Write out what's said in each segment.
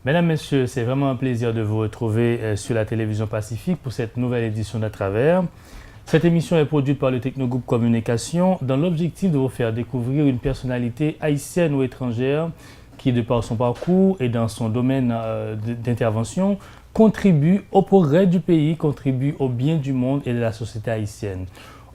Mesdames, Messieurs, c'est vraiment un plaisir de vous retrouver sur la télévision Pacifique pour cette nouvelle édition d'À Travers. Cette émission est produite par le Technogroupe Communication dans l'objectif de vous faire découvrir une personnalité haïtienne ou étrangère qui, de par son parcours et dans son domaine d'intervention, contribue au progrès du pays, contribue au bien du monde et de la société haïtienne.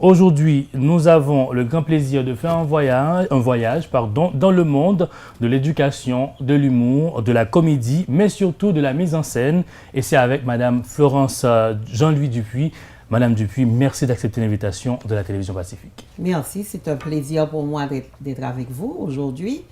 Aujourd'hui, nous avons le grand plaisir de faire un voyage dans le monde de l'éducation, de l'humour, de la comédie, mais surtout de la mise en scène. Et c'est avec Madame Florence Jean-Louis Dupuis. Madame Dupuis, merci d'accepter l'invitation de la télévision Pacifique. Merci, c'est un plaisir pour moi d'être avec vous aujourd'hui.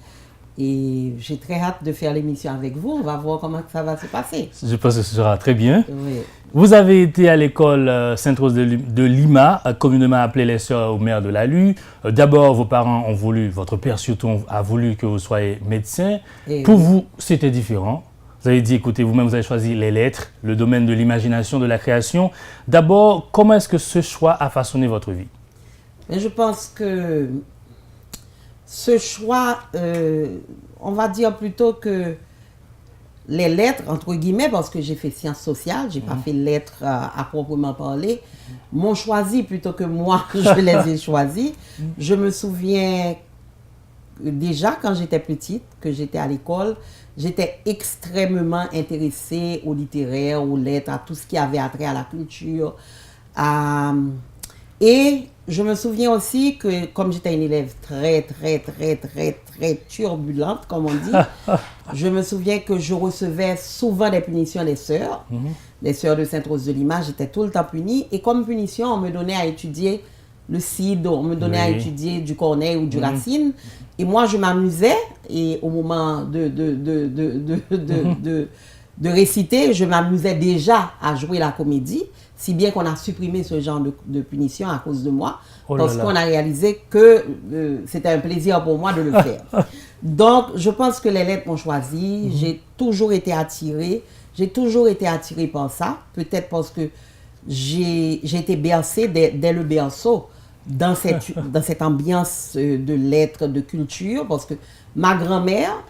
Et j'ai très hâte de faire l'émission avec vous. On va voir comment ça va se passer. Je pense que ce sera très bien. Oui. Vous avez été à l'école Sainte-Rose de Lima, communément appelée les Sœurs Mères de la Lue. D'abord, vos parents ont voulu, votre père surtout a voulu que vous soyez médecin. Pour vous, c'était différent. Vous avez dit, écoutez, vous-même, vous avez choisi les lettres, le domaine de l'imagination, de la création. D'abord, comment est-ce que ce choix a façonné votre vie? Je pense que ce choix, on va dire plutôt que les lettres, entre guillemets, parce que j'ai fait sciences sociales, j'ai pas fait lettres à proprement parler, m'ont choisi plutôt que moi, je les ai choisis. Je me souviens déjà quand j'étais petite, que j'étais à l'école, j'étais extrêmement intéressée au littéraire, aux lettres, à tout ce qui avait attrait à la culture. Et je me souviens aussi que, comme j'étais une élève très turbulente, comme on dit, je me souviens que je recevais souvent des punitions des sœurs, les sœurs de Sainte-Rose de Lima. J'étais tout le temps punie. Et comme punition, on me donnait à étudier le Cid, on me donnait à étudier du Corneille ou du Racine. Et moi, je m'amusais. Et au moment de réciter, je m'amusais déjà à jouer la comédie. Si bien qu'on a supprimé ce genre de punition à cause de moi, parce qu'on a réalisé que c'était un plaisir pour moi de le faire. Donc, je pense que les lettres m'ont choisi. J'ai toujours été attirée par ça. Peut-être parce que j'ai été bercée dès le berceau dans cette ambiance de lettres, de culture, parce que ma grand-mère,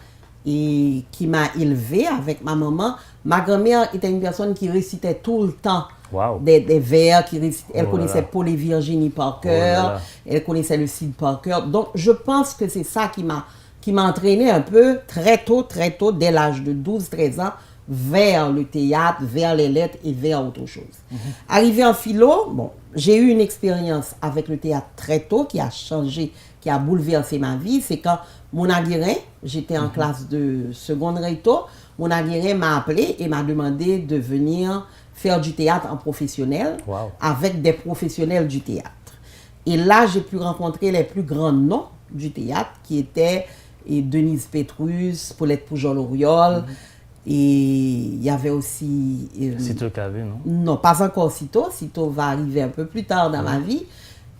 qui m'a élevée avec ma maman, ma grand-mère était une personne qui récitait tout le temps. Wow. Des vers, elle connaissait Paul et Virginie par cœur, elle connaissait le Cid par cœur. Donc, je pense que c'est ça qui m'a entraîné un peu très tôt, dès l'âge de 12-13 ans, vers le théâtre, vers les lettres et vers autre chose. Arrivé en philo, bon, j'ai eu une expérience avec le théâtre très tôt qui a changé, qui a bouleversé ma vie. C'est quand mon aguerrin, j'étais en classe de seconde réto, mon aguerrin m'a appelé et m'a demandé de venir faire du théâtre en professionnel avec des professionnels du théâtre. Et là, j'ai pu rencontrer les plus grands noms du théâtre qui étaient Denise Pétrus, Paulette Poujol-Auriol, et il y avait aussi... Cito Cavé, non? Non, pas encore Cito. Cito va arriver un peu plus tard dans ma vie.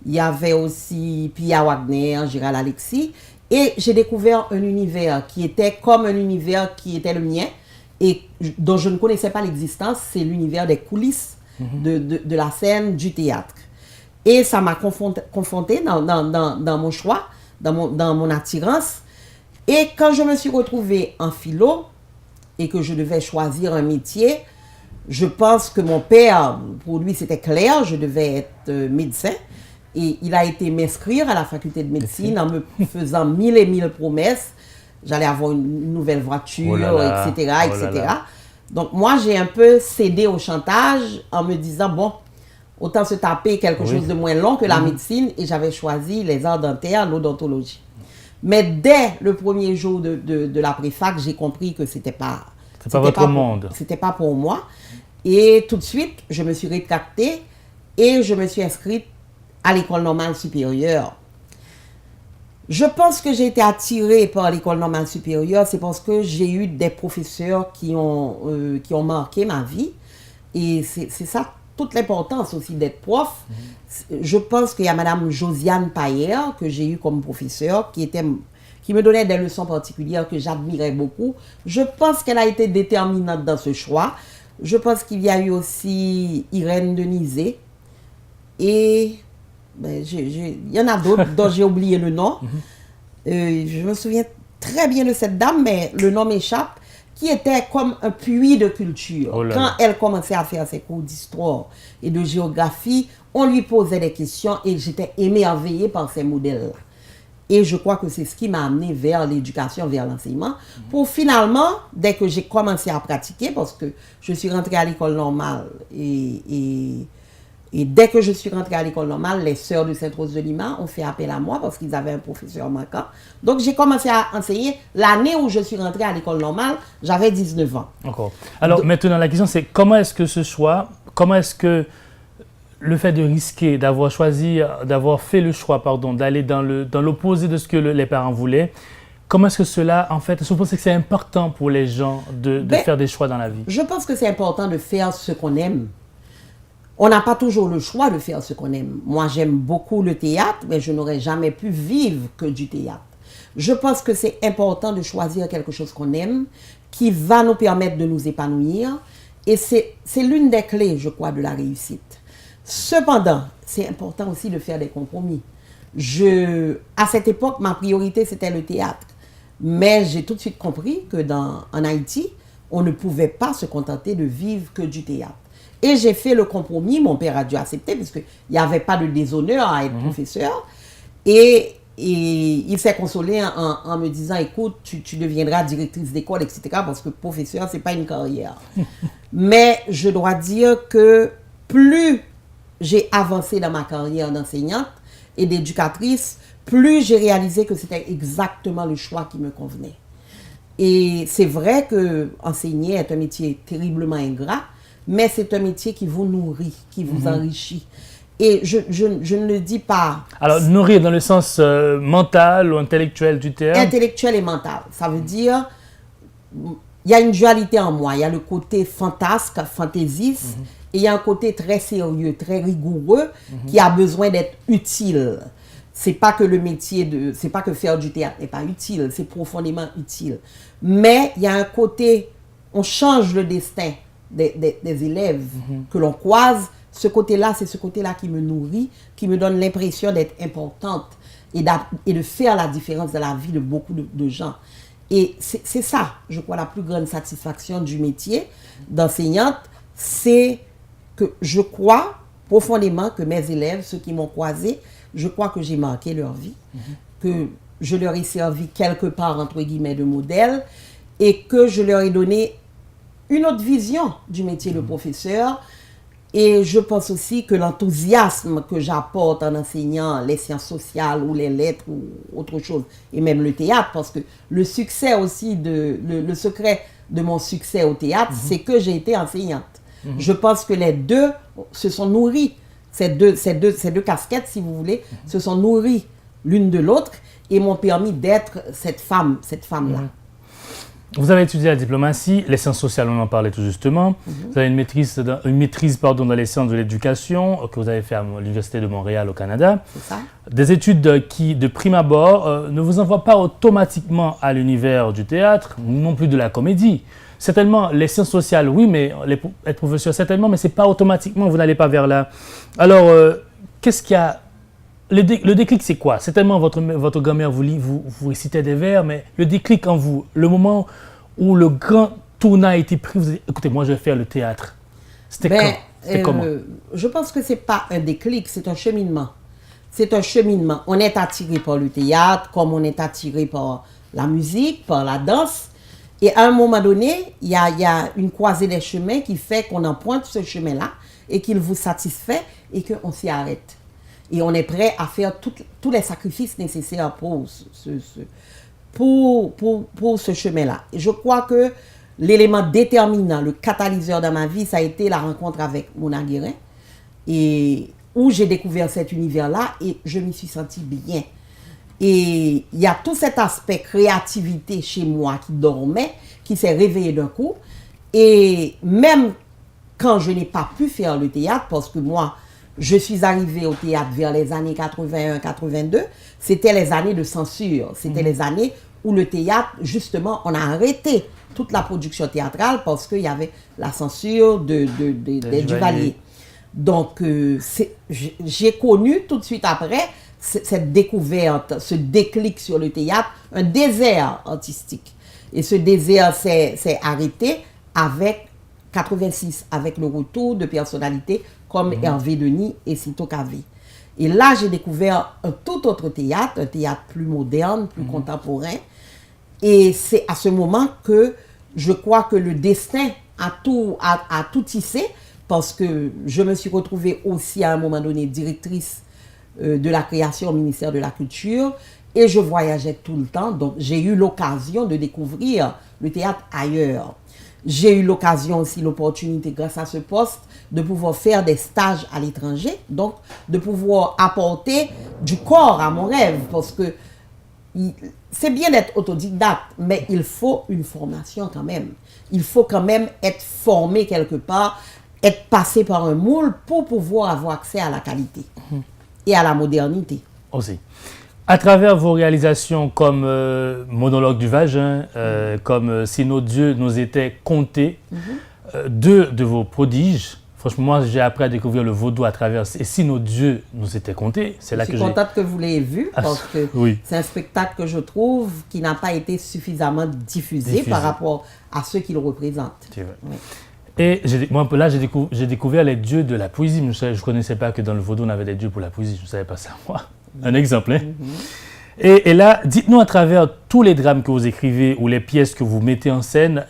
Il y avait aussi Pia Wagner, Gérald Alexis. Et j'ai découvert un univers qui était comme un univers qui était le mien, et dont je ne connaissais pas l'existence, c'est l'univers des coulisses de la scène, du théâtre. Et ça m'a confronté dans mon choix, dans mon attirance. Et quand je me suis retrouvée en philo et que je devais choisir un métier, je pense que mon père, pour lui c'était clair, je devais être médecin. Et il a été m'inscrire à la faculté de médecine en me faisant mille et mille promesses. J'allais avoir une nouvelle voiture, etc. Donc moi, j'ai un peu cédé au chantage en me disant, bon, autant se taper quelque chose de moins long que la médecine. Et j'avais choisi les arts dentaires, l'odontologie. Mais dès le premier jour de la préfac, j'ai compris que c'était pas votre monde. C'était pas pour moi. Et tout de suite, je me suis rétractée et je me suis inscrite à l'école normale supérieure. Je pense que j'ai été attirée par l'école normale supérieure, c'est parce que j'ai eu des professeurs qui ont marqué ma vie. Et c'est ça toute l'importance aussi d'être prof. Je pense qu'il y a Madame Josiane Payer, que j'ai eu comme professeure, qui me donnait des leçons particulières que j'admirais beaucoup. Je pense qu'elle a été déterminante dans ce choix. Je pense qu'il y a eu aussi Irène Denizé. Et il y en a d'autres dont j'ai oublié le nom. Je me souviens très bien de cette dame, mais le nom m'échappe, qui était comme un puits de culture. Oh là Quand là. elle commençait à faire ses cours d'histoire et de géographie, on lui posait des questions et j'étais émerveillée par ces modèles-là. Et je crois que c'est ce qui m'a amené vers l'éducation, vers l'enseignement, pour finalement, dès que j'ai commencé à pratiquer, parce que je suis rentrée à l'école normale, et dès que je suis rentrée à l'école normale, les sœurs de Sainte-Rose de Lima ont fait appel à moi parce qu'ils avaient un professeur manquant. Donc j'ai commencé à enseigner l'année où je suis rentrée à l'école normale, j'avais 19 ans. Encore. Alors maintenant, la question c'est comment est-ce que ce choix, comment est-ce que le fait de risquer, d'avoir choisi, d'avoir fait le choix, pardon, d'aller dans l'opposé de ce que les parents voulaient, comment est-ce que cela, en fait, je pense que c'est important pour les gens de faire des choix dans la vie? Je pense que c'est important de faire ce qu'on aime. On n'a pas toujours le choix de faire ce qu'on aime. Moi, j'aime beaucoup le théâtre, mais je n'aurais jamais pu vivre que du théâtre. Je pense que c'est important de choisir quelque chose qu'on aime, qui va nous permettre de nous épanouir. Et c'est l'une des clés, je crois, de la réussite. Cependant, c'est important aussi de faire des compromis. À cette époque, ma priorité, c'était le théâtre. Mais j'ai tout de suite compris que en Haïti, on ne pouvait pas se contenter de vivre que du théâtre. Et j'ai fait le compromis, mon père a dû accepter, parce qu'il n'y avait pas de déshonneur à être professeur. Et il s'est consolé en me disant, écoute, tu deviendras directrice d'école, etc. Parce que professeur, ce n'est pas une carrière. Mais je dois dire que plus j'ai avancé dans ma carrière d'enseignante et d'éducatrice, plus j'ai réalisé que c'était exactement le choix qui me convenait. Et c'est vrai que enseigner est un métier terriblement ingrat, mais c'est un métier qui vous nourrit, qui vous enrichit. Et je ne le dis pas... Alors, nourrir dans le sens mental ou intellectuel du terme? Intellectuel et mental. Ça veut dire, il y a une dualité en moi. Il y a le côté fantasque, fantaisiste, et il y a un côté très sérieux, très rigoureux, qui a besoin d'être utile. C'est pas que le métier c'est pas que faire du théâtre n'est pas utile, c'est profondément utile. Mais il y a un côté, on change le destin des élèves que l'on croise. Ce côté-là, c'est ce côté-là qui me nourrit, qui me donne l'impression d'être importante et de faire la différence dans la vie de beaucoup de gens. Et c'est ça, je crois, la plus grande satisfaction du métier d'enseignante, c'est que je crois profondément que mes élèves, ceux qui m'ont croisé, je crois que j'ai marqué leur vie, que je leur ai servi quelque part, entre guillemets, de modèle, et que je leur ai donné une autre vision du métier de professeur. Et je pense aussi que l'enthousiasme que j'apporte en enseignant les sciences sociales ou les lettres ou autre chose, et même le théâtre, parce que le succès aussi, le secret de mon succès au théâtre, c'est que j'ai été enseignante. Je pense que les deux se sont nourris, ces deux casquettes, si vous voulez, se sont nourries l'une de l'autre et m'ont permis d'être cette femme-là. Vous avez étudié la diplomatie, les sciences sociales, on en parlait tout justement. Vous avez une maîtrise dans les sciences de l'éducation que vous avez fait à l'Université de Montréal au Canada. C'est ça. Des études qui, de prime abord, ne vous envoient pas automatiquement à l'univers du théâtre, non plus de la comédie. Certainement, les sciences sociales, oui, mais être professeur, certainement, mais ce n'est pas automatiquement, vous n'allez pas vers là. Alors, qu'est-ce qu'il y a? Le déclic, c'est quoi? Certainement, votre grand-mère vous récitait des vers, mais le déclic en vous, le moment où le grand tournant a été pris, vous avez dit, écoutez, moi, je vais faire le théâtre. C'était quand? C'était comment? Je pense que ce n'est pas un déclic, c'est un cheminement. C'est un cheminement. On est attiré par le théâtre, comme on est attiré par la musique, par la danse. Et à un moment donné, il y a une croisée des chemins qui fait qu'on emprunte ce chemin-là et qu'il vous satisfait et qu'on s'y arrête. Et on est prêt à faire tous les sacrifices nécessaires pour ce chemin-là. Et je crois que l'élément déterminant, le catalyseur dans ma vie, ça a été la rencontre avec Mona Guérin, et où j'ai découvert cet univers-là et je m'y suis sentie bien. Et il y a tout cet aspect créativité chez moi qui dormait, qui s'est réveillé d'un coup. Et même quand je n'ai pas pu faire le théâtre, parce que moi, je suis arrivée au théâtre vers les années 81-82, c'était les années de censure. C'était les années où le théâtre, justement, on a arrêté toute la production théâtrale parce qu'il y avait la censure des Duvalier. Donc, j'ai connu tout de suite après cette découverte, ce déclic sur le théâtre, un désert artistique. Et ce désir s'est arrêté avec 86, avec le retour de personnalités comme Hervé Denis et Cito Cavé. Et là, j'ai découvert un tout autre théâtre, un théâtre plus moderne, plus contemporain. Et c'est à ce moment que je crois que le destin a tout tissé, parce que je me suis retrouvée aussi à un moment donné directrice de la création au ministère de la Culture, et je voyageais tout le temps, donc j'ai eu l'occasion de découvrir le théâtre ailleurs. J'ai eu l'occasion aussi, l'opportunité grâce à ce poste, de pouvoir faire des stages à l'étranger, donc de pouvoir apporter du corps à mon rêve, parce que c'est bien d'être autodidacte, mais il faut une formation quand même. Il faut quand même être formé quelque part, être passé par un moule pour pouvoir avoir accès à la qualité et à la modernité. Aussi. À travers vos réalisations comme Monologue du vagin, comme Si nos dieux nous étaient comptés, deux de vos prodiges, franchement, moi j'ai appris à découvrir le vaudou à travers Et si nos dieux nous étaient comptés, c'est là que j'ai... Je suis contente que vous l'ayez vu, parce que c'est un spectacle que je trouve qui n'a pas été suffisamment diffusé par rapport à ceux qui le représentent. C'est vrai. Oui. Et moi, là, j'ai découvert les dieux de la poésie. Je ne connaissais pas que dans le vaudou, on avait des dieux pour la poésie. Je ne savais pas ça, moi. Un exemple. Hein? Et là, dites-nous à travers tous les drames que vous écrivez ou les pièces que vous mettez en scène,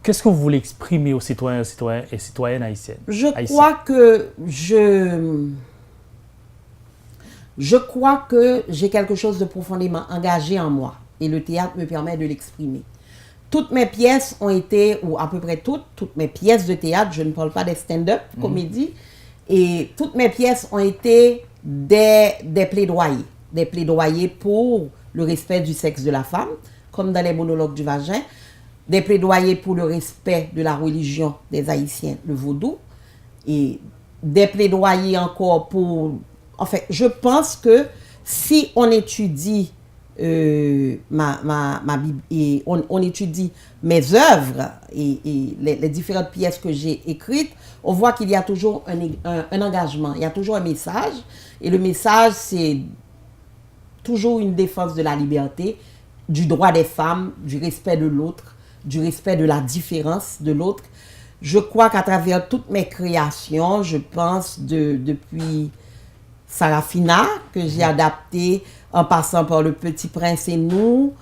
qu'est-ce que vous voulez exprimer aux citoyens et citoyennes haïtiennes? Je crois que j'ai quelque chose de profondément engagé en moi. Et le théâtre me permet de l'exprimer. Toutes mes pièces ont été, ou à peu près toutes mes pièces de théâtre, je ne parle pas des stand-up comédies, et toutes mes pièces ont été des plaidoyers pour le respect du sexe de la femme, comme dans les monologues du vagin, des plaidoyers pour le respect de la religion des Haïtiens, le vaudou, et des plaidoyers encore pour... En fait, je pense que si on étudie ma Bible et on étudie mes œuvres et les différentes pièces que j'ai écrites, on voit qu'il y a toujours un engagement, il y a toujours un message, et le message, c'est toujours une défense de la liberté, du droit des femmes, du respect de l'autre, du respect de la différence de l'autre. Je crois qu'à travers toutes mes créations, je pense depuis Sarafina, que j'ai adapté en passant par Le Petit Prince et nous,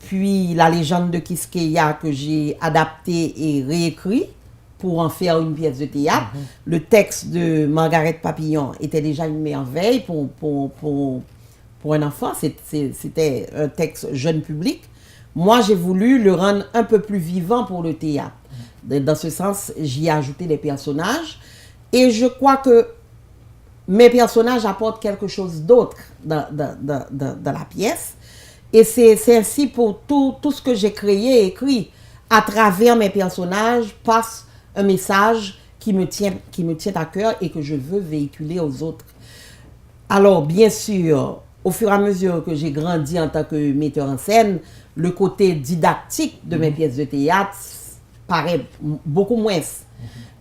puis La Légende de Quisqueya, que j'ai adapté et réécrit pour en faire une pièce de théâtre. Le texte de Margaret Papillon était déjà une merveille pour un enfant. C'était un texte jeune public. Moi, j'ai voulu le rendre un peu plus vivant pour le théâtre. Dans ce sens, j'y ai ajouté des personnages. Et je crois que mes personnages apportent quelque chose d'autre dans la pièce. Et c'est ainsi pour tout ce que j'ai créé et écrit. À travers mes personnages passe un message qui me tient à cœur et que je veux véhiculer aux autres. Alors, bien sûr, au fur et à mesure que j'ai grandi en tant que metteur en scène, le côté didactique de mes pièces de théâtre paraît beaucoup moins.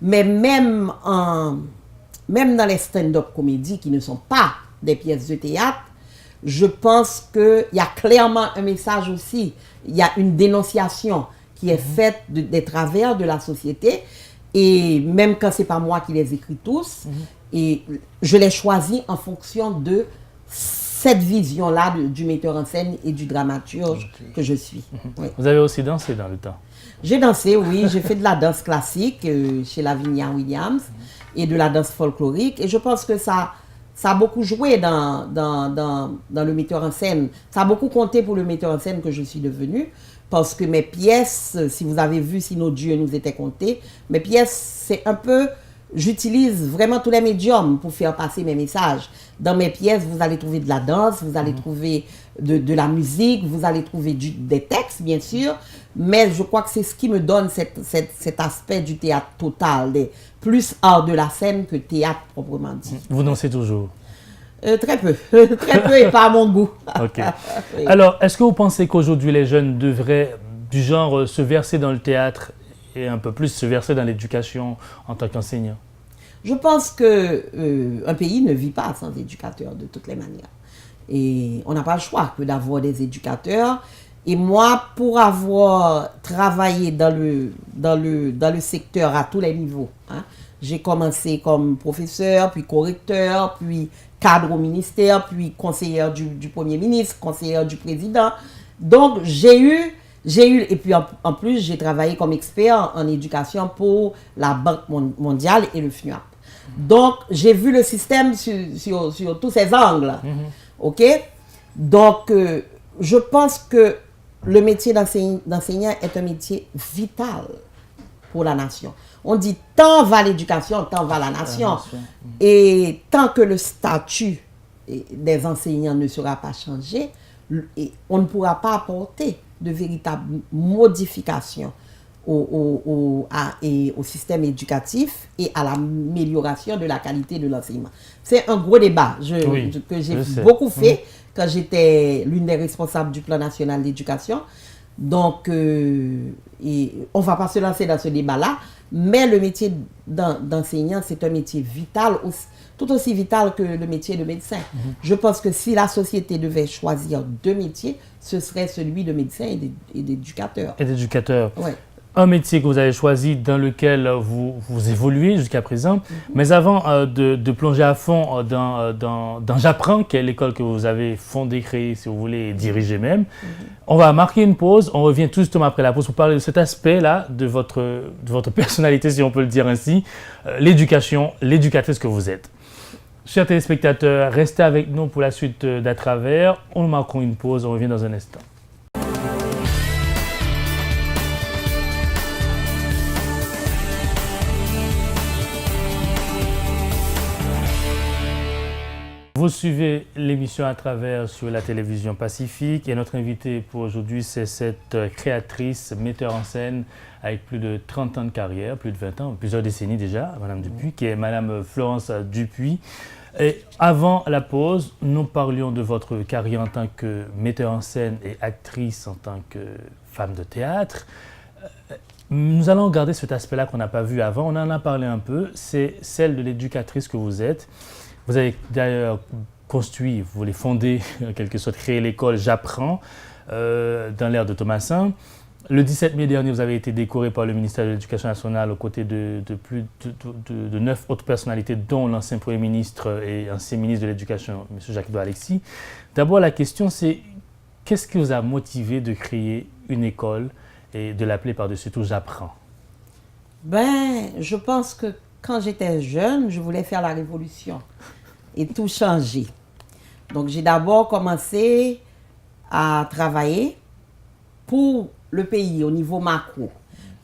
Mais même dans les stand-up comédies qui ne sont pas des pièces de théâtre, je pense qu'il y a clairement un message aussi. Il y a une dénonciation qui est faite des travers de la société. Et même quand ce n'est pas moi qui les écris tous, et je les choisis en fonction de cette vision-là du metteur en scène et du dramaturge que je suis. Oui. Vous avez aussi dansé dans le temps? J'ai dansé, oui. J'ai fait de la danse classique chez Lavinia Williams et de la danse folklorique. Et je pense que ça a beaucoup joué dans le metteur en scène. Ça a beaucoup compté pour le metteur en scène que je suis devenue. Parce que mes pièces, si vous avez vu Si nos dieux nous étaient comptés, mes pièces, c'est un peu... J'utilise vraiment tous les médiums pour faire passer mes messages. Dans mes pièces, vous allez trouver de la danse, vous allez trouver de la musique, vous allez trouver des textes, bien sûr. Mais je crois que c'est ce qui me donne cet aspect du théâtre total, plus art de la scène que théâtre proprement dit. Vous dansez toujours? Très peu. Très peu et pas à mon goût. Okay. Oui. Alors, est-ce que vous pensez qu'aujourd'hui les jeunes devraient, du genre, se verser dans le théâtre et un peu plus se verser dans l'éducation en tant qu'enseignant? Je pense qu'un pays ne vit pas sans éducateurs de toutes les manières. Et on n'a pas le choix que d'avoir des éducateurs. Et moi, pour avoir travaillé dans le secteur à tous les niveaux, hein, j'ai commencé comme professeur, puis correcteur, puis cadre au ministère, puis conseillère du Premier ministre, conseillère du président. Donc, et puis en plus, j'ai travaillé comme expert en éducation pour la Banque mondiale et le FNUAP. Donc, j'ai vu le système sur tous ses angles. OK? Donc, je pense que le métier d'enseignant est un métier vital pour la nation. On dit tant va l'éducation, tant va la nation. Et tant que le statut des enseignants ne sera pas changé, on ne pourra pas apporter de véritables modifications au système éducatif et à l'amélioration de la qualité de l'enseignement. C'est un gros débat que j'ai beaucoup fait quand j'étais l'une des responsables du plan national d'éducation. Donc, on ne va pas se lancer dans ce débat-là, mais le métier d'enseignant, c'est un métier vital, tout aussi vital que le métier de médecin. Je pense que si la société devait choisir deux métiers, ce serait celui de médecin et d'éducateur. Et d'éducateur. Ouais. Un métier que vous avez choisi, dans lequel vous évoluez jusqu'à présent. Mais avant de plonger à fond dans J'apprends, qui est l'école que vous avez fondée, créée, si vous voulez, et dirigée même, on va marquer une pause. On revient tout justement après la pause pour parler de cet aspect-là de votre personnalité, si on peut le dire ainsi, l'éducation, l'éducatrice que vous êtes. Chers téléspectateurs, restez avec nous pour la suite d'À travers. On marquera une pause, on revient dans un instant. Vous suivez l'émission À travers sur la télévision Pacifique et notre invité pour aujourd'hui, c'est cette créatrice, metteur en scène avec plus de 30 ans de carrière, plus de 20 ans, plusieurs décennies déjà, Madame Dupuis, qui est Madame Florence Dupuis. Et avant la pause, nous parlions de votre carrière en tant que metteur en scène et actrice en tant que femme de théâtre. Nous allons regarder cet aspect-là qu'on n'a pas vu avant, on en a parlé un peu, c'est celle de l'éducatrice que vous êtes. Vous avez d'ailleurs construit, vous voulez fonder, en quelque sorte, créer l'école J'apprends dans l'ère de Thomassin. Le 17 mai dernier, vous avez été décoré par le ministère de l'Éducation nationale aux côtés de plus de 9 autres personnalités, dont l'ancien Premier ministre et ancien ministre de l'Éducation, M. Jacques-Edouard Alexis. D'abord, la question, c'est qu'est-ce qui vous a motivé de créer une école et de l'appeler par-dessus tout J'apprends? Je pense que quand j'étais jeune, je voulais faire la révolution et tout changer. Donc, j'ai d'abord commencé à travailler pour le pays au niveau macro.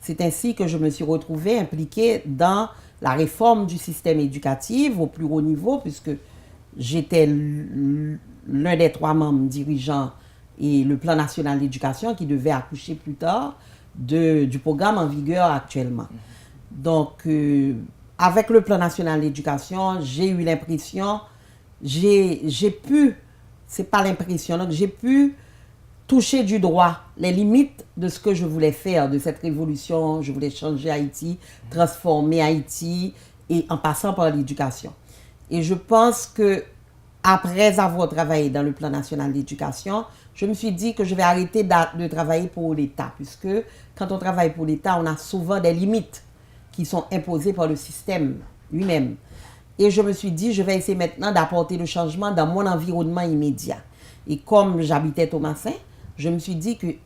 C'est ainsi que je me suis retrouvée impliquée dans la réforme du système éducatif au plus haut niveau, puisque j'étais l'un des 3 membres dirigeants et le plan national d'éducation qui devait accoucher plus tard du programme en vigueur actuellement. Donc, avec le plan national d'éducation, j'ai eu l'impression, j'ai pu toucher du doigt les limites de ce que je voulais faire, de cette révolution. Je voulais changer Haïti, transformer Haïti, et en passant par l'éducation. Et je pense que après avoir travaillé dans le plan national d'éducation, je me suis dit que je vais arrêter de travailler pour l'État, puisque quand on travaille pour l'État, on a souvent des limites qui sont imposées par le système lui-même. Et je me suis dit, je vais essayer maintenant d'apporter le changement dans mon environnement immédiat. Et comme j'habitais Thomassin, je me suis dit qu'il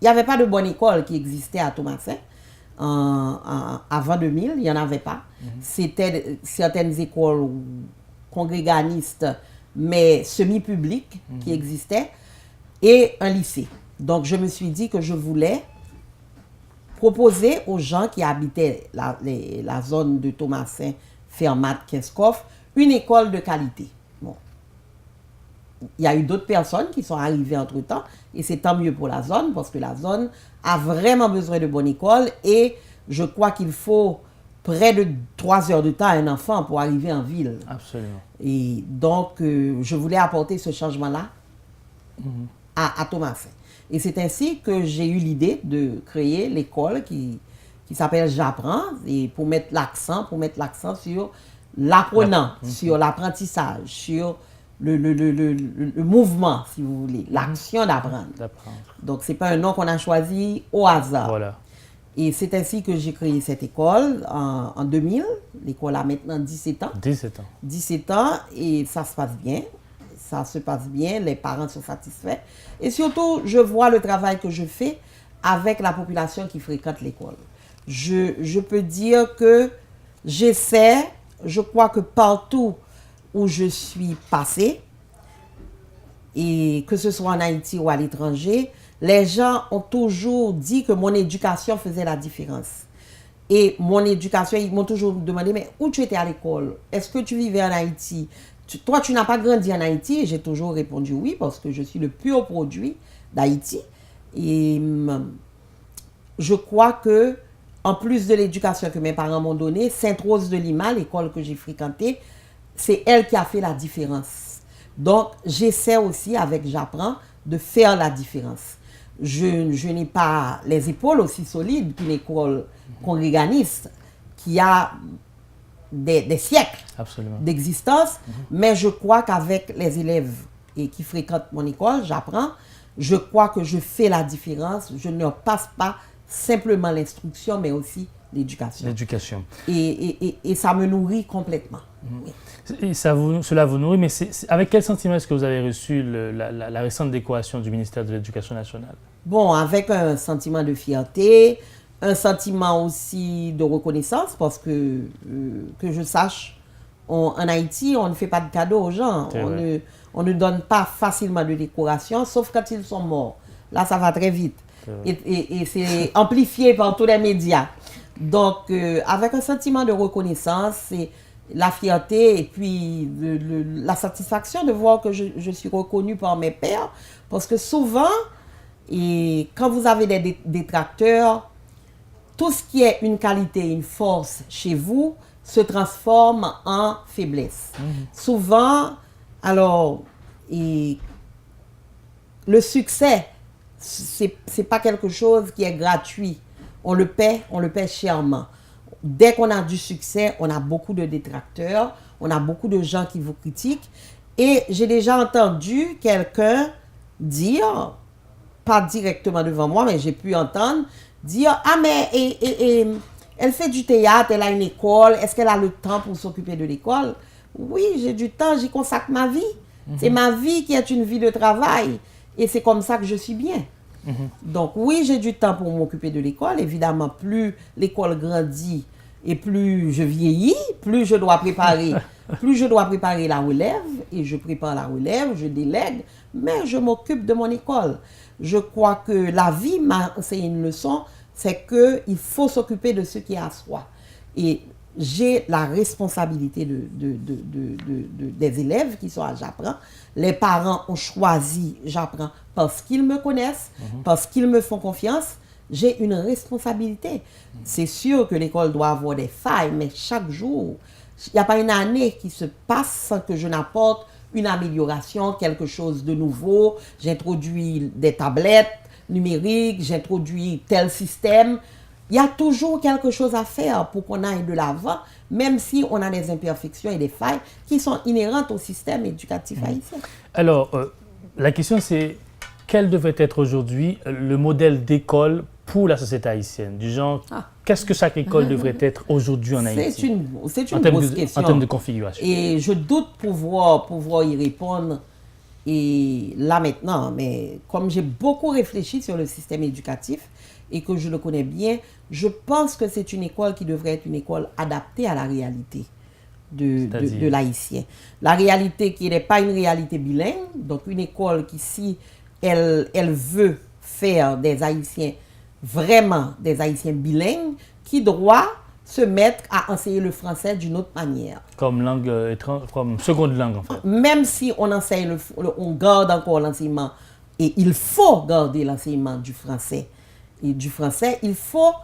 n'y avait pas de bonne école qui existait à Thomassin. Avant 2000, il n'y en avait pas. C'était certaines écoles congréganistes, mais semi-publiques qui existaient, et un lycée. Donc, je me suis dit que je voulais proposer aux gens qui habitaient la zone de Thomassin, Fermat, Kinskov, une école de qualité. Bon. Il y a eu d'autres personnes qui sont arrivées entre-temps, et c'est tant mieux pour la zone, parce que la zone a vraiment besoin de bonnes écoles, et je crois qu'il faut près de 3 heures de temps à un enfant pour arriver en ville. Absolument. Et donc, je voulais apporter ce changement-là à Thomassin. Et c'est ainsi que j'ai eu l'idée de créer l'école qui s'appelle J'apprends, et pour mettre l'accent sur l'apprenant, sur l'apprentissage, sur le mouvement, si vous voulez, l'action d'apprendre. Donc, ce n'est pas un nom qu'on a choisi au hasard. Voilà. Et c'est ainsi que j'ai créé cette école en 2000. L'école a maintenant 17 ans. 17 ans. 17 ans et ça se passe bien. Ça se passe bien, les parents sont satisfaits. Et surtout, je vois le travail que je fais avec la population qui fréquente l'école. Je peux dire que j'essaie, je crois que partout où je suis passée, et que ce soit en Haïti ou à l'étranger, les gens ont toujours dit que mon éducation faisait la différence. Et mon éducation, ils m'ont toujours demandé, mais où tu étais à l'école? Est-ce que tu vivais en Haïti? Toi, tu n'as pas grandi en Haïti? J'ai toujours répondu oui, parce que je suis le pur produit d'Haïti. Et je crois que, en plus de l'éducation que mes parents m'ont donnée, Sainte-Rose de Lima, l'école que j'ai fréquentée, c'est elle qui a fait la différence. Donc, j'essaie aussi, avec J'apprends, de faire la différence. Je n'ai pas les épaules aussi solides qu'une école congréganiste qui a des siècles d'existence, mais je crois qu'avec les élèves qui fréquentent mon école, J'apprends, je crois que je fais la différence. Je ne passe pas simplement l'instruction, mais aussi l'éducation. L'éducation. Et ça me nourrit complètement. Oui. Et cela vous nourrit, mais avec quel sentiment est-ce que vous avez reçu la récente décoration du ministère de l'Éducation nationale? Bon, avec un sentiment de fierté, un sentiment aussi de reconnaissance, parce que je sache, en Haïti, on ne fait pas de cadeaux aux gens. On ne donne pas facilement de décoration, sauf quand ils sont morts. Là, ça va très vite. Et c'est amplifié par tous les médias. Donc, avec un sentiment de reconnaissance, c'est la fierté et puis la satisfaction de voir que je suis reconnue par mes pairs. Parce que souvent, quand vous avez des détracteurs, tout ce qui est une qualité, une force chez vous se transforme en faiblesse. Souvent, alors, le succès, c'est pas quelque chose qui est gratuit. On le paie chèrement. Dès qu'on a du succès, on a beaucoup de détracteurs, on a beaucoup de gens qui vous critiquent. Et j'ai déjà entendu quelqu'un dire, pas directement devant moi, mais j'ai pu entendre, dire « Ah, mais elle fait du théâtre, elle a une école, est-ce qu'elle a le temps pour s'occuper de l'école ?» Oui, j'ai du temps, j'y consacre ma vie. C'est ma vie qui est une vie de travail. Et c'est comme ça que je suis bien. Donc oui, j'ai du temps pour m'occuper de l'école. Évidemment, plus l'école grandit et plus je vieillis, plus je dois préparer la relève. Et je prépare la relève, je délègue, mais je m'occupe de mon école. Je crois que la vie m'a enseigné une leçon, c'est qu'il faut s'occuper de ce qui est à soi. Et j'ai la responsabilité des élèves qui sont à J'apprends. Les parents ont choisi J'apprends parce qu'ils me connaissent, parce qu'ils me font confiance. J'ai une responsabilité. C'est sûr que l'école doit avoir des failles, mais chaque jour, il n'y a pas une année qui se passe sans que je n'apporte une amélioration, quelque chose de nouveau. J'introduis des tablettes numériques, j'introduis tel système. Il y a toujours quelque chose à faire pour qu'on aille de l'avant, même si on a des imperfections et des failles qui sont inhérentes au système éducatif haïtien. Alors, la question c'est, quel devrait être aujourd'hui le modèle d'école pour la société haïtienne? Du genre, qu'est-ce que chaque école devrait être aujourd'hui en Haïti? C'est une grosse question. En termes de configuration. Et je doute pouvoir y répondre et là maintenant, mais comme j'ai beaucoup réfléchi sur le système éducatif, et que je le connais bien, je pense que c'est une école qui devrait être une école adaptée à la réalité de l'haïtien. La réalité qui n'est pas une réalité bilingue, donc une école qui, si elle veut faire des Haïtiens, vraiment des Haïtiens bilingues, qui doit se mettre à enseigner le français d'une autre manière. Comme langue comme seconde langue, en fait. Même si on enseigne, on garde encore l'enseignement, et il faut garder l'enseignement du français, et du français, il faut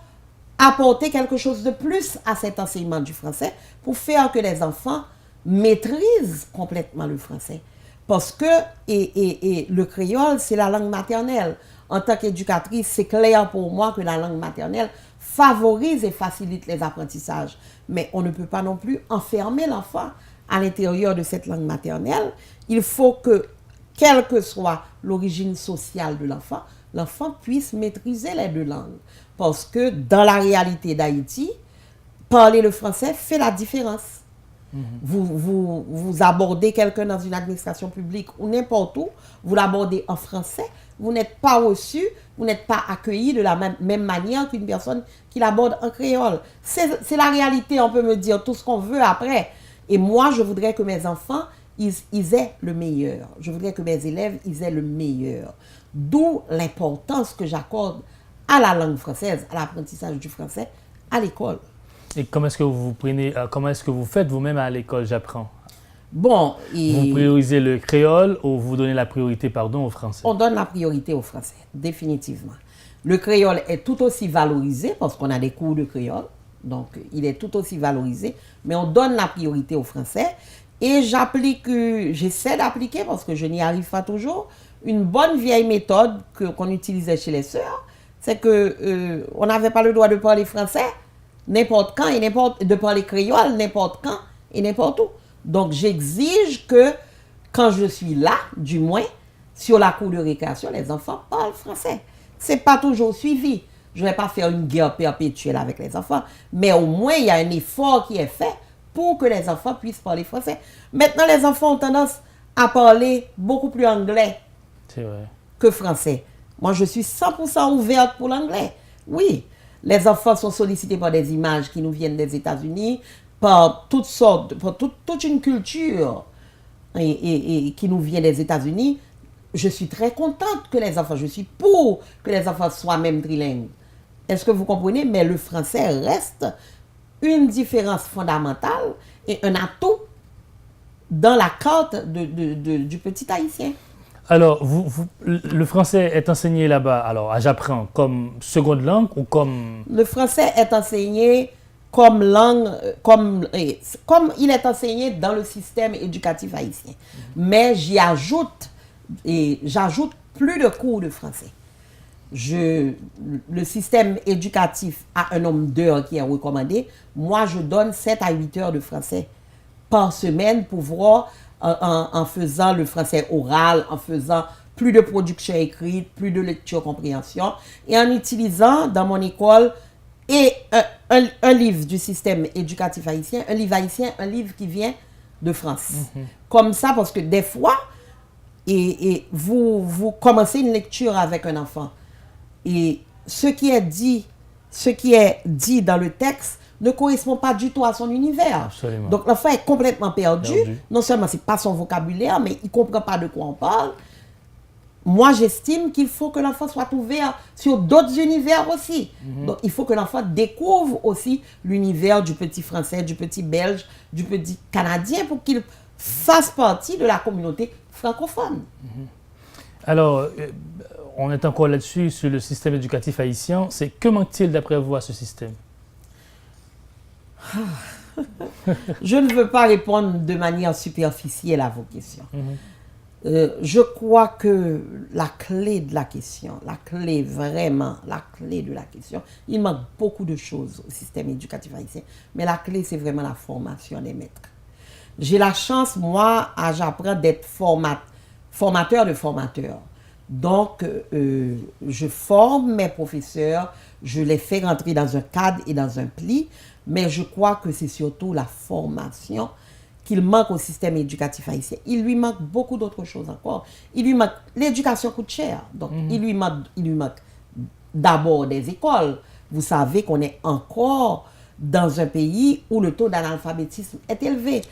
apporter quelque chose de plus à cet enseignement du français pour faire que les enfants maîtrisent complètement le français. Parce que le créole, c'est la langue maternelle. En tant qu'éducatrice, c'est clair pour moi que la langue maternelle favorise et facilite les apprentissages. Mais on ne peut pas non plus enfermer l'enfant à l'intérieur de cette langue maternelle, il faut que, quelle que soit l'origine sociale de l'enfant, l'enfant puisse maîtriser les deux langues. Parce que dans la réalité d'Haïti, parler le français fait la différence. Vous abordez quelqu'un dans une administration publique ou n'importe où, vous l'abordez en français, vous n'êtes pas reçu, vous n'êtes pas accueilli de la même manière qu'une personne qui l'aborde en créole. C'est la réalité, on peut me dire tout ce qu'on veut après. Et moi, je voudrais que mes enfants, ils aient le meilleur. Je voudrais que mes élèves, ils aient le meilleur. D'où l'importance que j'accorde à la langue française, à l'apprentissage du français à l'école. Et comment est-ce que vous faites vous-même à l'école, j'apprends? Bon, Vous priorisez le créole ou vous donnez la priorité, au français? On donne la priorité au français, définitivement. Le créole est tout aussi valorisé parce qu'on a des cours de créole, donc il est tout aussi valorisé, mais on donne la priorité au français et j'essaie d'appliquer parce que je n'y arrive pas toujours, une bonne vieille méthode qu'on utilisait chez les sœurs, c'est que on n'avait pas le droit de parler français n'importe quand et de parler créole n'importe quand et n'importe où. Donc j'exige que quand je suis là, du moins sur la cour de récréation, les enfants parlent français. C'est pas toujours suivi. Je ne vais pas faire une guerre perpétuelle avec les enfants, mais au moins il y a un effort qui est fait pour que les enfants puissent parler français. Maintenant, les enfants ont tendance à parler beaucoup plus anglais que français. Moi, je suis 100% ouverte pour l'anglais. Oui, les enfants sont sollicités par des images qui nous viennent des États-Unis, par toutes sortes, par toute une culture et qui nous vient des États-Unis. Je suis très contente que les enfants, je suis pour que les enfants soient même trilingues. Est-ce que vous comprenez? Mais le français reste une différence fondamentale et un atout dans la carte du petit haïtien. Alors, le français est enseigné là-bas, alors j'apprends comme seconde langue ou comme... Le français est enseigné comme langue, comme il est enseigné dans le système éducatif haïtien. Mais j'ajoute plus de cours de français. Le système éducatif a un nombre d'heures qui est recommandé. Moi, je donne 7 à 8 heures de français par semaine pour voir, en faisant le français oral, en faisant plus de production écrite, plus de lecture-compréhension, et en utilisant dans mon école un livre du système éducatif haïtien, un livre haïtien, un livre qui vient de France. Comme ça, parce que des fois, vous commencez une lecture avec un enfant, et ce qui est dit dans le texte ne correspond pas du tout à son univers. Absolument. Donc l'enfant est complètement perdu. Non seulement c'est pas son vocabulaire, mais il comprend pas de quoi on parle. Moi, j'estime qu'il faut que l'enfant soit ouvert sur d'autres univers aussi. Donc il faut que l'enfant découvre aussi l'univers du petit français, du petit belge, du petit canadien pour qu'il fasse partie de la communauté francophone. Alors, on est encore là-dessus, sur le système éducatif haïtien. Que manque-t-il d'après vous à ce système? Je ne veux pas répondre de manière superficielle à vos questions. Je crois que la clé de la question, vraiment la clé de la question, il manque beaucoup de choses au système éducatif haïtien, mais la clé, c'est vraiment la formation des maîtres. J'ai la chance, moi, à J'apprends, d'être formateur de formateurs. Donc, je forme mes professeurs, je les fais rentrer dans un cadre et dans un pli, mais je crois que c'est surtout la formation qu'il manque au système éducatif haïtien. Il lui manque beaucoup d'autres choses encore. L'éducation coûte cher, donc il lui manque d'abord des écoles. Vous savez qu'on est encore dans un pays où le taux d'analphabétisme est élevé,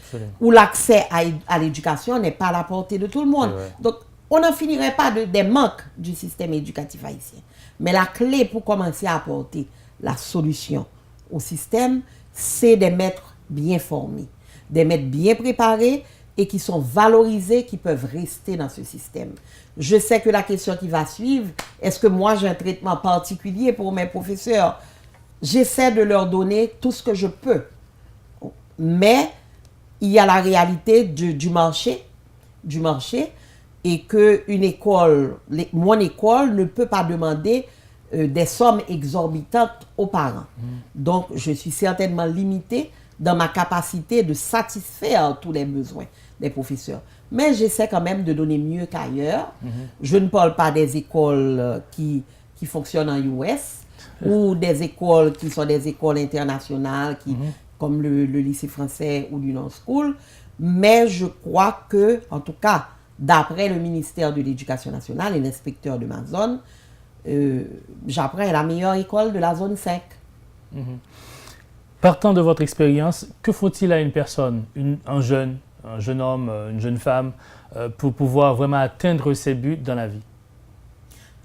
où l'accès à l'éducation n'est pas à la portée de tout le monde. Donc, on n'en finirait pas des manques du système éducatif haïtien. Mais la clé pour commencer à apporter la solution au système, c'est des maîtres bien formés, des maîtres bien préparés et qui sont valorisés, qui peuvent rester dans ce système. Je sais que la question qui va suivre, est-ce que moi j'ai un traitement particulier pour mes professeurs? J'essaie de leur donner tout ce que je peux. Mais il y a la réalité du marché, et que mon école ne peut pas demander des sommes exorbitantes aux parents. Donc, je suis certainement limitée dans ma capacité de satisfaire tous les besoins des professeurs. Mais j'essaie quand même de donner mieux qu'ailleurs. Je ne parle pas des écoles qui fonctionnent en US ou des écoles qui sont des écoles internationales comme le lycée français ou l'Union School. Mais je crois que, en tout cas, d'après le ministère de l'Éducation nationale et l'inspecteur de ma zone, j'apprends à la meilleure école de la zone 5. Partant de votre expérience, que faut-il à une personne, un jeune homme, une jeune femme, pour pouvoir vraiment atteindre ses buts dans la vie?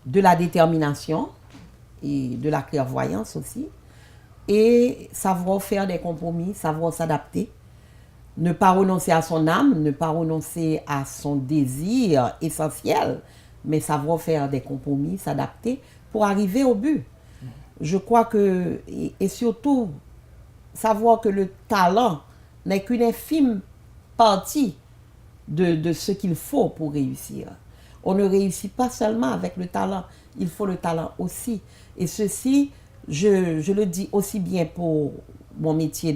De la détermination et de la clairvoyance aussi. Et savoir faire des compromis, savoir s'adapter. Ne pas renoncer à son âme, ne pas renoncer à son désir essentiel, mais savoir faire des compromis, s'adapter pour arriver au but. Je crois que, et surtout, savoir que le talent n'est qu'une infime partie de ce qu'il faut pour réussir. On ne réussit pas seulement avec le talent, il faut le talent aussi. Et ceci, je le dis aussi bien pour mon métier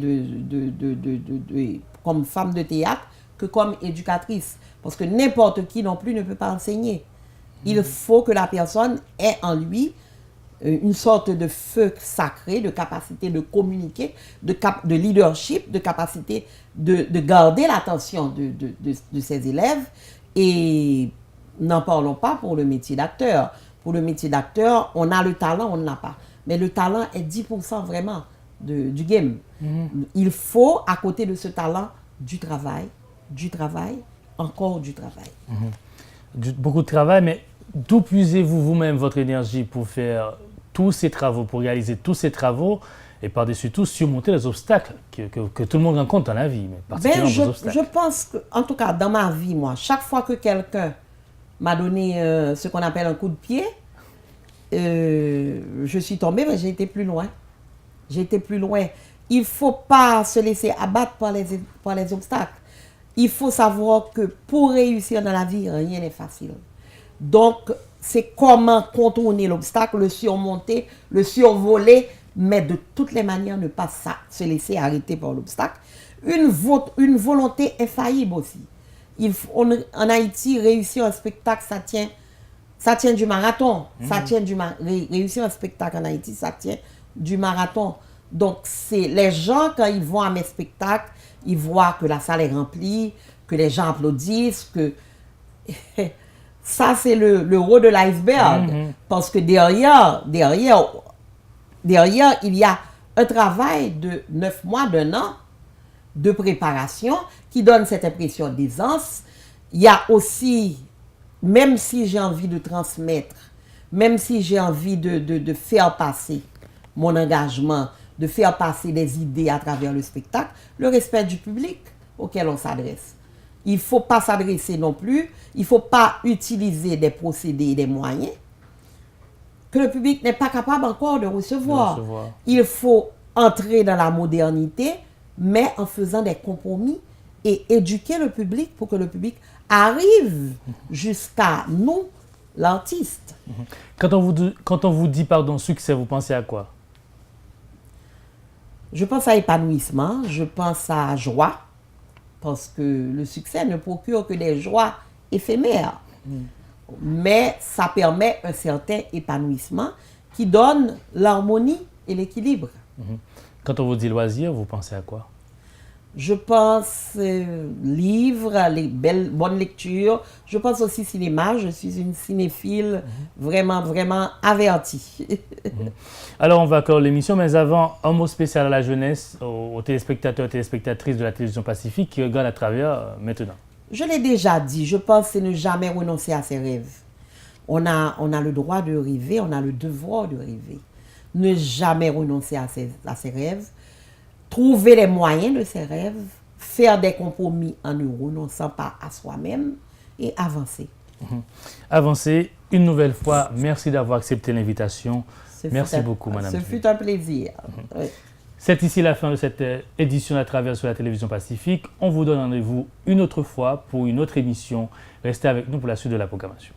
comme femme de théâtre que comme éducatrice. Parce que n'importe qui non plus ne peut pas enseigner. Il faut que la personne ait en lui une sorte de feu sacré, de capacité de communiquer, de leadership, de capacité de garder l'attention de ses élèves. Et n'en parlons pas pour le métier d'acteur. Pour le métier d'acteur, on a le talent, on ne l'a pas. Mais le talent est 10% vraiment du game. Il faut, à côté de ce talent, du travail, encore du travail. Beaucoup de travail, mais d'où puisez-vous vous-même votre énergie pour faire tous ces travaux, pour réaliser tous ces travaux et par-dessus tout surmonter les obstacles que tout le monde rencontre dans la vie, mais particulièrement les obstacles? Je pense que, en tout cas, dans ma vie, moi, chaque fois que quelqu'un m'a donné ce qu'on appelle un coup de pied, je suis tombée, mais j'ai été plus loin. Il ne faut pas se laisser abattre par les obstacles. Il faut savoir que pour réussir dans la vie, rien n'est facile. Donc, c'est comment contourner l'obstacle, le surmonter, le survoler, mais de toutes les manières, ne pas se laisser arrêter par l'obstacle. Une volonté infaillible aussi. En Haïti, réussir un spectacle, ça tient du marathon. Réussir un spectacle en Haïti, ça tient du marathon. Donc, c'est les gens, quand ils vont à mes spectacles, ils voient que la salle est remplie, que les gens applaudissent, que ça, c'est le haut de l'iceberg. Parce que derrière, il y a un travail de 9 mois, d'1 an de préparation qui donne cette impression d'aisance. Il y a aussi, même si j'ai envie de transmettre, même si j'ai envie de faire passer mon engagement, de faire passer des idées à travers le spectacle, le respect du public auquel on s'adresse. Il ne faut pas s'adresser non plus, il ne faut pas utiliser des procédés et des moyens que le public n'est pas capable encore de recevoir. Il faut entrer dans la modernité, mais en faisant des compromis et éduquer le public pour que le public arrive jusqu'à nous, l'artiste. Quand on vous dit pardon, succès, vous pensez à quoi? Je pense à épanouissement, je pense à joie, parce que le succès ne procure que des joies éphémères. Mais ça permet un certain épanouissement qui donne l'harmonie et l'équilibre. Quand on vous dit loisir, vous pensez à quoi? Je pense livres, bonnes lectures. Je pense aussi cinéma. Je suis une cinéphile vraiment, vraiment avertie. Alors, on va clore l'émission, mais avant, un mot spécial à la jeunesse, aux téléspectateurs et téléspectatrices de la télévision Pacifique qui regardent à travers maintenant. Je l'ai déjà dit, je pense que c'est ne jamais renoncer à ses rêves. On a le droit de rêver, on a le devoir de rêver. Ne jamais renoncer à ses rêves. Trouver les moyens de ses rêves, faire des compromis en ne renonçant pas à soi-même et avancer. Avancer. Une nouvelle fois, merci d'avoir accepté l'invitation. Merci beaucoup, Madame. Ce fut un plaisir. Oui. C'est ici la fin de cette édition à travers sur la télévision Pacifique. On vous donne rendez-vous une autre fois pour une autre émission. Restez avec nous pour la suite de la programmation.